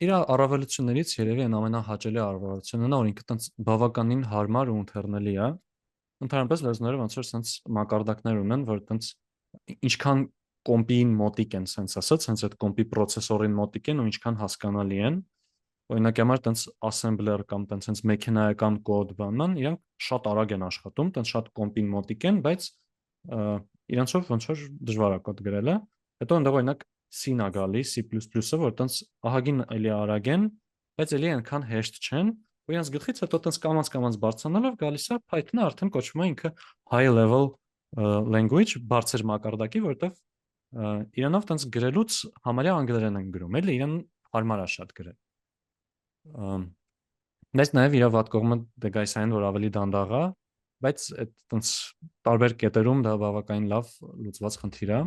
իր առավելություններից երևի այն ամենահաճելի առավելությունն է, որ ինքը տենց բավականին հարմար ու ընթեռնելի է։ Ընդհանրապես լեզուները ոնց որ sense մակարդակներ ունեն, որ տենց ինչքան կոմպին մոտիկ են sense ասած, sense այդ կոմպի պրոցեսորին մոտիկ են ու ինչքան հասկանալի են։ Օրինակ համար տենց assembler կամ տենց sense մեքենայական կոդ բանան, իրանք շատ արագ են աշխատում, տենց շատ կոմպին մոտիկ են, բայց իրանցով ոնց որ դժվար է կոդ գրելը։ Հետո այնտեղ օրինակ C-ն է գալիս, C++-ը, որ տենց ահագին էլի արագ են, բայց էլի այնքան հեշտ չեն, ու իրանց գլխից հետո տենց կամած բարձրանալով գալիս է Python-ը արդեն կոչվում է ինքը high level language, բարձր մակարդակի, որտեղ իրանով տենց գրելուց համարյա անգլերեն են գրում, էլի իրան հարմար է շատ գրել։ Բայց նաև իր վատ կողմը դե գայս այն, որ ավելի դանդաղ է, բայց այդ տենց տարբեր կետերում դա բավականին լավ լուծված խնդիր է։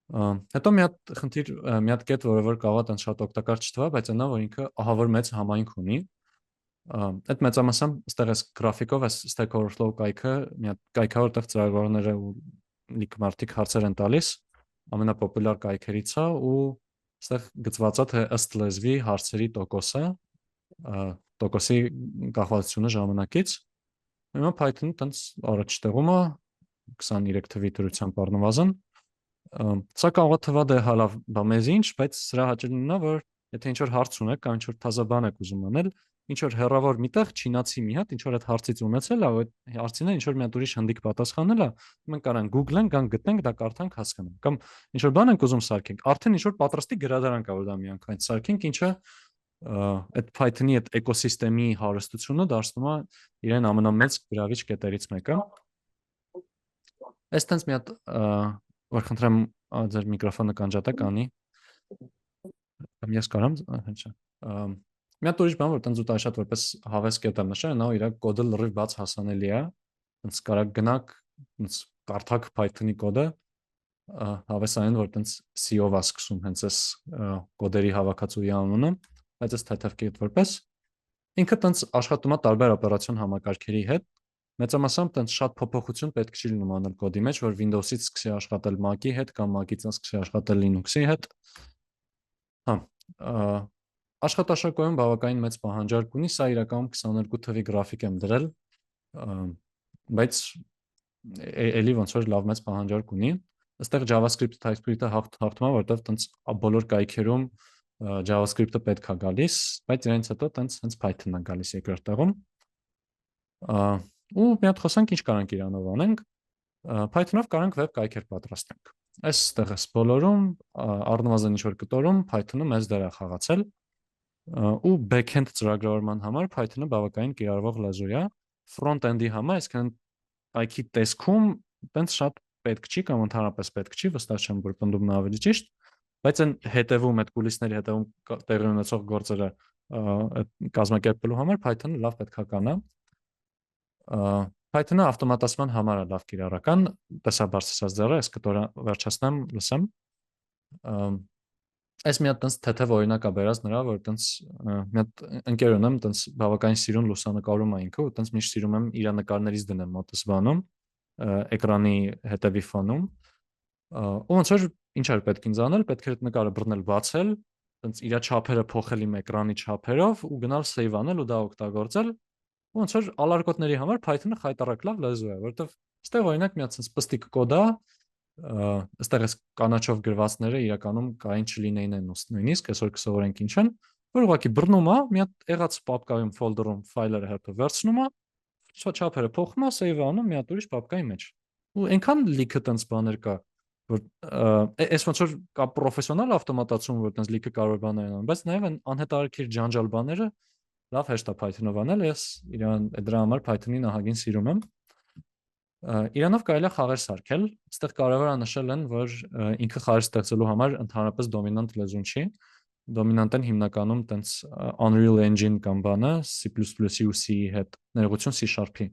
Հետո մի հատ կետ, որ կարող է տենց շատ օգտակար չթվա, բայց այնա որ ինքը ահավոր մեծ համայնք ունի։ Այդ մեծամասամբ այստեղ էս գրաֆիկով էս Stack Overflow կայքը, մի հատ կայքա որտեղ ծրագրավորները ու լիք մարդիկ հարցեր են տալիս, ամենապոպուլյար կայքերից է ու այստեղ գծված է թե ըստ լեզվի հարցերի տոկոսը, տոկոսի կախվածությունը ժամանակից։ Հիմա Python-ը տենց առաջ տեղում է 23 թվի դրությամբ առնվազն։ Սա կարող է թվա դե հալավ բա մեզ ինչ, բայց սրա հաճելին է, որ եթե ինչ որ հարց ունեք կամ ինչ որ թազա բան եք ուզում անել, ինչ որ հերավոր միտեղ չինացի մի հատ ինչ որ այդ հարցից ունեցել է, այդ հարցին ինչ որ մի հատ ուրիշ հնդիկ պատասխանել է, մենք կարան Google-ենք, կան գտնենք, դա կարդանք, հասկանանք։ Կամ ինչ որ բան ենք ուզում սարքենք, արդեն ինչ որ պատրաստի գրադարան կա, որ դա միանգամից սարքենք, ինչը այդ Python-ի այդ էկոսիստեմի հարստությունը դարձնում է իրեն ամենամեծ գրավիչ կետերից մեկը։ Այս տենց մի հատ որ խնդրեմ ձեր միկրոֆոնը կանջատեք անի։ Կամ ես կարամ, հենց։ Մի հատ ուրիշ բան, որ տենց ուտա շատ որպես հավես կետ եմ նշել, նա իր կոդը լրիվ բաց հասանելի է։ Տենց կարա գնաք, տենց կարդաք Python-ի կոդը, հավեսային, որ տենց C-ով է սկսում հենց այս կոդերի հավաքածուի անունը, բայց այս թեթև կետ որպես ինքը տենց աշխատում է տարբեր օպերացիոն համակարգերի հետ, մեծամասամբ տենց շատ փոփոխություն պետք չի լինում անել կոդի մեջ, որ Windows-ից սկսի աշխատել Mac-ի հետ կամ Mac-ից սկսի աշխատել Linux-ի հետ։ Հա, աշխատաշրջանում բավականին մեծ պահանջարկ ունի, սա իրականում 22 թվի գրաֆիկ եմ դրել, բայց էլի ոնց որ լավ մեծ պահանջարկ ունի։ Այստեղ JavaScript-ը TypeScript-ը հաղթում է, որտեղ տենց բոլոր կայքերում JavaScript-ը պետք է գալիս, բայց իրենց հետո տենց հենց Python-ն է գալիս երկրորդ տեղում։ Ու մի հատ խոսանք ինչ կարանք իրանով անենք, Python-ով կարանք web կայքեր պատրաստենք։ Այստեղ էս բոլորում առնվազն ինչ որ կտորում Python-ը մեծ դեր է խաղացել ու back-end ծրագրավորման համար Python-ը բավականին կիրառվող լեզու է։ Front-end-ի համար, այսինքն կայքի տեսքում տենց շատ պետք չի կամ ընդհանրապես պետք չի, վստահ չեմ, որ պնդումն ավելի ճիշտ, բայց այն հետևում այդ կուլիսների հետևում տեղի ունեցող գործերը կազմակերպելու համար Python-ը լավ պետքական է։ Python-ը ավտոմատացման համար է լավ կիրառական, տեսա բարձրացած ձեռը, այս կտորը վերջացնեմ, լսեմ։ Այս մի հատ տենց թեթև օրինակ է բերած նրա, որ տենց մի հատ ընկեր ունեմ, տենց բավականին սիրուն լուսանկարում է ինքը, ու տենց միշտ սիրում եմ իր նկարներից դնեմ մոտս բանում, էկրանի հետևի ֆոնում։ Ու ոնց որ ինչ էր պետք ինձ անել, պետք է այդ նկարը բռնել բացել, տենց իր չափերը փոխել իմ էկրանի չափերով ու գնալ save անել ու դա օգտագործել։ Ոնց որ ալարկոտների համար Python-ը խայտառակ լավ լեզու է, որովհետև այստեղ օրինակ մի հատ sense պստիկ կոդ է, այստեղ էս կանաչով գրվածները իրականում կային չլինեին այն նույնիսկ, այսօր կսովորենք ինչ են, որ ուղղակի բռնում է, մի հատ եղած պապկայում ֆոլդերում ֆայլերը հետո վերցնում է, չափերը փոխում է, save անում մի հատ ուրիշ պապկայի մեջ։ Ու այնքան լիքը տենց բաներ կա, որ այս ոնց որ կա պրոֆեսիոնալ ավտոմատացում, որ տենց լիքը կարող բաներ անեն, բայց նաև այն անհետարքիր ջանջալ բաները լավ հեշտ է Python-ով անել, ես դրա համար Python-ին ահագին սիրում եմ։ Իրանով կարելի է խաղեր սարքել, այստեղ կարևոր է նշել են, որ ինքը խաղեր ստեղծելու համար ընդհանրապես դոմինանտ լեզուն չի, դոմինանտն հիմնականում տենց Unreal Engine կամ բանը, C++-ի ու C-ի հետ, ներողություն C#-ի։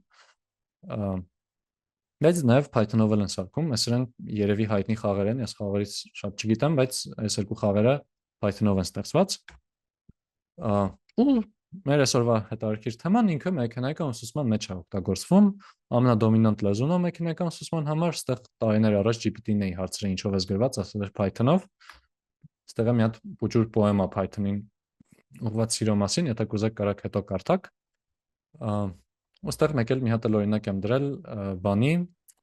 Բայց նաև Python-ով են սարքում, այսինքն երևի հայտնի խաղեր են, ես խաղերից շատ չգիտեմ, բայց այս երկու խաղերը Python-ով են ստեղծված։ Ու մեր այսօրվա հետաքրքիր թեման ինքը մեքենայական ուսուցման մեջ է օգտագործվում, ամենադոմինանտ լեզուն է մեքենայական ուսուցման համար, այստեղ տարիներ առաջ GPT-ն էի հարցրել ինչով է գրված, ասել էր Python-ով։ Ստեղ է մի հատ փոքր պոեմա Python-ին ուղղված սիրո մասին, եթե կուզեք կարաք հետո կարդաք։ Ոստեղ մեկ էլ մի հատ էլ օրինակ եմ դրել բանի,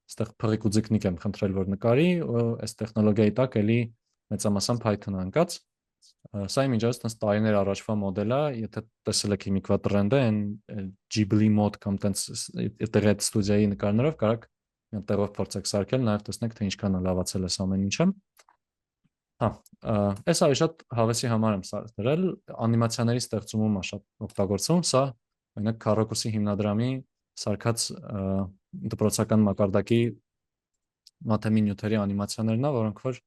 այստեղ փղիկ ու ձկնիկ եմ խնդրել որ նկարի, ու այս տեխնոլոգիայի տակ էլի մեծամասամբ Python-ը ընկած։ Սա իմ իջած տես տարիներ առաջվա մոդել է, եթե տեսել եք հիմիկվա տրենդը, այն Ghibli mode կամ տենց այդտեղ այդ ստուդիայի նկարներով կարաք մի տեղով փորձեք սարքել, նաև տեսնեք թե ինչքան է լավացել է ամեն ինչը։ Հա, այս ավելի շատ հավեսի համար եմ սա դրել, անիմացիաների ստեղծումում է շատ օգտագործվում, սա օրինակ Քառակուսի հիմնադրամի սարքած դպրոցական մակարդակի մաթեմի նյութերի անիմացիաներն է, որոնք որ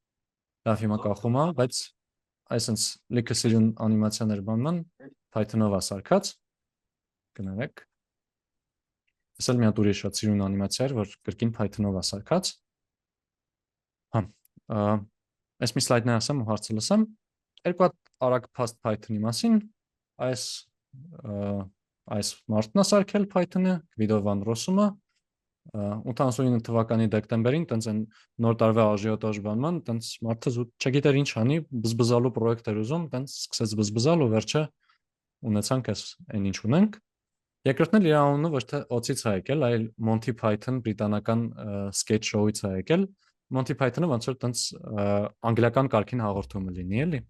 լավ հիմա կախում է, բայց այսինքն լիքը սիրուն անիմացիաներ բանման Python-ով է սարքած։ Կներեք։ Այսօր մի հատ ուրիշ շատ սիրուն անիմացիա էր, որ կրկին Python-ով է սարքած։ Հա, այս մի սլայդներ ասեմ ու հարցը լսեմ։ Երկու հատ արագ փաստ Python-ի մասին, այս մարդն է սարքել Python-ը, Գվիդո Վան Ռոսումը, 89 թվականի դեկտեմբերին, տենց այն նոր տարվա աժիոտաժ բանման, տենց մարդը զուտ չգիտեր ինչ անի, բզբզալու պրոյեկտ էր ուզում, տենց սկսեց բզբզալ ու վերջը ունեցանք այս այն ինչ ունենք։ Երկրորդն էլ իր անունը ոչ թե օծից է եկել, այլ Monty Python բրիտանական sketch show-ից է եկել։ Monty Python-ը ոնց որ տենց անգլիական կարգին հաղորդումը լինի, էլի։